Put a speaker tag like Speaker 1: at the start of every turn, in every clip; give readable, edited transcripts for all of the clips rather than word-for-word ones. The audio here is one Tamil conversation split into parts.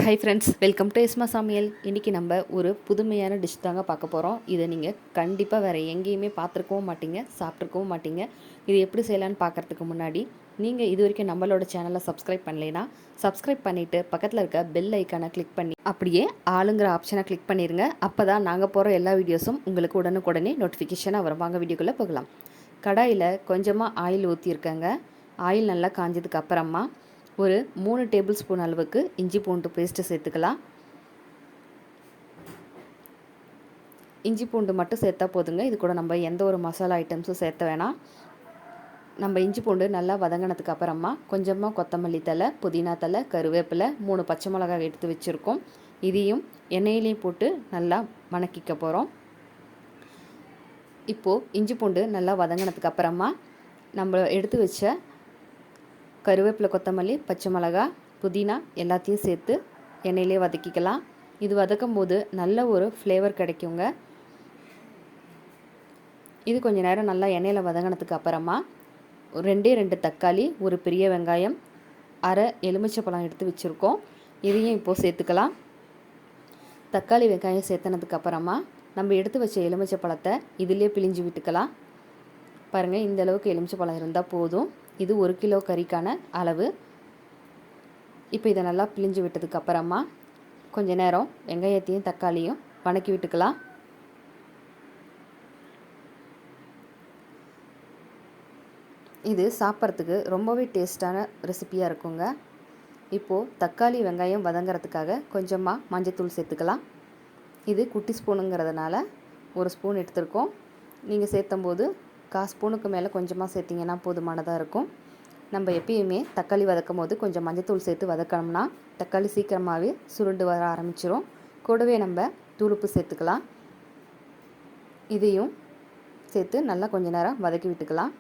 Speaker 1: ஹை ஃப்ரெண்ட்ஸ், வெல்கம் டு எஸ்மா சமையல். இன்றைக்கி நம்ம ஒரு புதுமையான டிஷ் தாங்க பார்க்க போகிறோம். இதை நீங்கள் கண்டிப்பாக வேறு எங்கேயுமே பார்த்துருக்கவும் மாட்டீங்க, சாப்பிட்ருக்கவும் மாட்டீங்க. இது எப்படி செய்யலான்னு பார்க்குறதுக்கு முன்னாடி நீங்கள் இது வரைக்கும் நம்மளோட சேனலை சப்ஸ்கிரைப் பண்ணலைன்னா சப்ஸ்கிரைப் பண்ணிவிட்டு பக்கத்தில் இருக்க பெல் ஐக்கானை கிளிக் பண்ணி அப்படியே ஆளுங்கிற ஆப்ஷனை கிளிக் பண்ணிடுங்க. அப்போ தான் நாங்கள் போகிற எல்லா வீடியோஸும் உங்களுக்கு உடனுக்குடனே நோட்டிஃபிகேஷனாக வரும். வாங்க வீடியோக்குள்ளே போகலாம். கடாயில் கொஞ்சமாக ஆயில் ஊற்றிருக்கேங்க. ஆயில் நல்லா காஞ்சதுக்கு அப்புறமா ஒரு 3 டேபிள் ஸ்பூன் அளவுக்கு இஞ்சி பூண்டு பேஸ்ட்டு சேர்த்துக்கலாம். இஞ்சி பூண்டு மட்டும் சேர்த்தா போதுங்க. இது கூட நம்ம எந்த ஒரு மசாலா ஐட்டம்ஸும் சேர்த்த வேணாம். நம்ம இஞ்சி பூண்டு நல்லா வதங்கினதுக்கு அப்புறமா கொஞ்சமாக கொத்தமல்லி தழை, புதினா தழை, கருவேப்பிலை, 3 பச்சை மிளகாய் எடுத்து வச்சுருக்கோம். இதையும் எண்ணெயிலையும் போட்டு நல்லா வணக்கிக்க போகிறோம். இப்போது இஞ்சி பூண்டு நல்லா வதங்கினதுக்கு அப்புறமா நம்ம எடுத்து வச்ச கருவேப்பிலை, கொத்தமல்லி, பச்சை மிளகா, புதினா எல்லாத்தையும் சேர்த்து எண்ணெயிலே வதக்கிக்கலாம். இது வதக்கும் போது நல்ல ஒரு ஃப்ளேவர் கிடைக்குங்க. இது கொஞ்சம் நேரம் நல்லா எண்ணெயில் வதங்கினதுக்கு அப்புறமா 2 தக்காளி, ஒரு பெரிய வெங்காயம், அரை எலுமிச்சைப்பழம் எடுத்து வச்சுருக்கோம். இதையும் இப்போது சேர்த்துக்கலாம். தக்காளி வெங்காயம் சேர்த்துனதுக்கு அப்புறமா நம்ம எடுத்து வச்ச எலுமிச்சைப்பழத்தை இதிலே பிழிஞ்சு விட்டுக்கலாம். பாருங்கள், இந்த அளவுக்கு எலுமிச்சைப்பழம் இருந்தால் போதும். இது 1 கிலோ கறிக்கான அளவு. இப்போ இதை நல்லா பிழிஞ்சு விட்டதுக்கு அப்புறமா கொஞ்ச நேரம் வெங்காயத்தையும் தக்காளியும் வணக்கி விட்டுக்கலாம். இது சாப்பிட்றதுக்கு ரொம்பவே டேஸ்டான ரெசிபியாக இருக்குங்க. இப்போது தக்காளி வெங்காயம் வதங்கிறதுக்காக கொஞ்சமாக மஞ்சத்தூள் சேர்த்துக்கலாம். இது குட்டி ஸ்பூனுங்கிறதுனால 1 ஸ்பூன் எடுத்துருக்கோம். நீங்கள் சேர்த்தும்போது 1/4 ஸ்பூனுக்கு மேலே கொஞ்சமாக சேர்த்திங்கன்னா போதுமானதாக இருக்கும். நம்ம எப்பயுமே தக்காளி வதக்கும் போது கொஞ்சம் மஞ்சத்தூள் சேர்த்து வதக்கணும்னா தக்காளி சீக்கிரமாகவே சுருண்டு வர ஆரம்பிச்சிரும். கூடவே நம்ம தூளுப்பு சேர்த்துக்கலாம். இதையும் சேர்த்து நல்லா கொஞ்சம் நேரம் வதக்கி விட்டுக்கலாம்.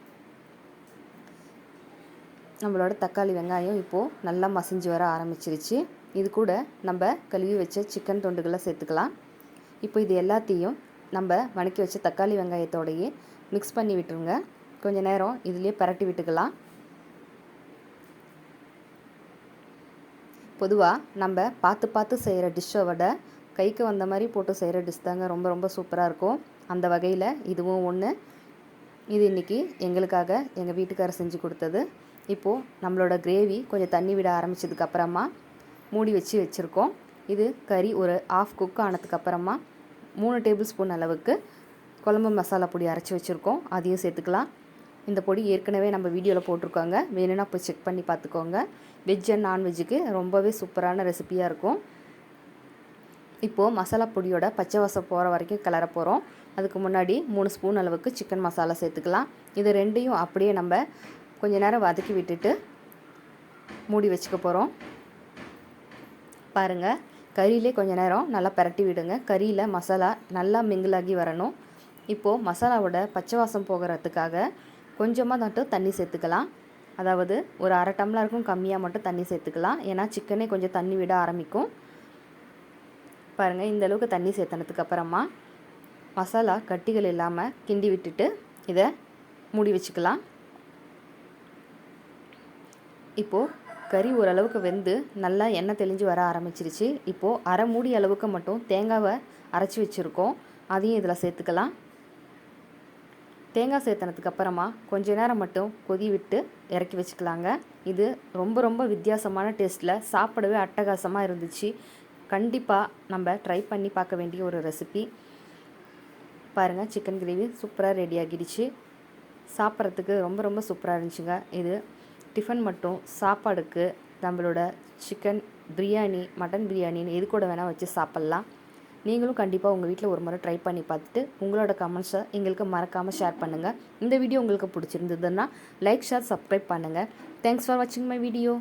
Speaker 1: நம்மளோட தக்காளி வெங்காயம் இப்போது நல்லா மசிஞ்சு வர ஆரம்பிச்சிருச்சு. இது கூட நம்ம கழுவி வச்ச சிக்கன் துண்டுகளை சேர்த்துக்கலாம். இப்போ இது எல்லாத்தையும் நம்ம வதக்கி வச்ச தக்காளி வெங்காயத்தோடையே மிக்ஸ் பண்ணி விட்டுருங்க. கொஞ்சம் நேரம் இதிலே பரட்டி விட்டுக்கலாம். பொதுவாக நம்ம பார்த்து செய்கிற டிஷ்ஷை விட கைக்கு வந்த மாதிரி போட்டு செய்கிற டிஷ் தாங்க ரொம்ப ரொம்ப சூப்பராக இருக்கும். அந்த வகையில் இதுவும் ஒன்று. இது இன்றைக்கி எங்களுக்காக எங்கள் வீட்டுக்காரர் செஞ்சு கொடுத்தது. இப்போது நம்மளோட கிரேவி கொஞ்சம் தண்ணி விட ஆரம்பித்ததுக்கப்புறமா மூடி வச்சுருக்கோம். இது கறி ஒரு 1/2 குக் ஆனதுக்கப்புறமா 3 டேபிள் ஸ்பூன் அளவுக்கு குழம்பு மசாலா பொடி அரைச்சி வச்சுருக்கோம். அதையும் சேர்த்துக்கலாம். இந்த பொடி ஏற்கனவே நம்ம வீடியோவில் போட்டிருக்கோங்க, வேணும்னா போய் செக் பண்ணி பார்த்துக்கோங்க. வெஜ் அண்ட் நான்வெஜ்ஜுக்கு ரொம்பவே சூப்பரான ரெசிபியாக இருக்கும். இப்போது மசாலா பொடியோட பச்சை வாசம் போகிற வரைக்கும் கிளற போகிறோம். அதுக்கு முன்னாடி 3 ஸ்பூன் அளவுக்கு சிக்கன் மசாலா சேர்த்துக்கலாம். இது ரெண்டையும் அப்படியே நம்ம கொஞ்சம் நேரம் வதக்கி விட்டுட்டு மூடி வச்சுக்க போகிறோம். பாருங்கள், கறியிலே கொஞ்சம் நேரம் நல்லா பரட்டி விடுங்க. கறியில் மசாலா நல்லா மிங்கிளாகி வரணும். இப்போது மசாலாவோட பச்சை வாசம் போகிறதுக்காக கொஞ்சமாக மட்டும் தண்ணி சேர்த்துக்கலாம். அதாவது ஒரு 1/2 டம்ளருக்கும் கம்மியாக மட்டும் தண்ணி சேர்த்துக்கலாம். ஏன்னா சிக்கனே கொஞ்சம் தண்ணி விட ஆரம்பிக்கும். பாருங்கள், இந்த அளவுக்கு தண்ணி சேர்த்தனதுக்கு அப்புறமா மசாலா கட்டிகள் இல்லாமல் கிண்டி விட்டுட்டு இதை மூடி வச்சுக்கலாம். இப்போது கறி ஓரளவுக்கு வெந்து நல்லா எண்ணெய் தெளிஞ்சு வர ஆரம்பிச்சிருச்சு. இப்போது அரை மூடி அளவுக்கு மட்டும் தேங்காவை அரைச்சி வச்சுருக்கோம். அதையும் இதில் சேர்த்துக்கலாம். தேங்காய் சேர்த்தனதுக்கு அப்புறமா கொஞ்ச நேரம் மட்டும் கொதி விட்டு இறக்கி வச்சுக்கலாங்க. இது ரொம்ப ரொம்ப வித்தியாசமான டேஸ்ட்டில் சாப்பிடவே அட்டகாசமாக இருந்துச்சு. கண்டிப்பாக நம்ம ட்ரை பண்ணி பார்க்க வேண்டிய ஒரு ரெசிபி. பாருங்கள், சிக்கன் கிரேவி சூப்பராக ரெடி ஆகிடுச்சு. சாப்பிட்றதுக்கு ரொம்ப ரொம்ப சூப்பராக இருந்துச்சுங்க. இது டிஃபன் மட்டும் சாப்பாடுக்கு நம்மளோட சிக்கன் பிரியாணி, மட்டன் பிரியாணின்னு எது கூட வேணால் வச்சு சாப்பிட்லாம். நீங்களும் கண்டிப்பாக உங்கள் வீட்டில் ஒரு முறை ட்ரை பண்ணி பார்த்துட்டு உங்களோட கமெண்ட்ஸை எங்களுக்கு மறக்காமல் ஷேர் பண்ணுங்கள். இந்த வீடியோ உங்களுக்கு பிடிச்சிருந்ததுன்னா லைக், ஷேர், சப்ஸ்கிரைப் பண்ணுங்கள். தேங்க்ஸ் ஃபார் வாட்சிங் மை வீடியோ.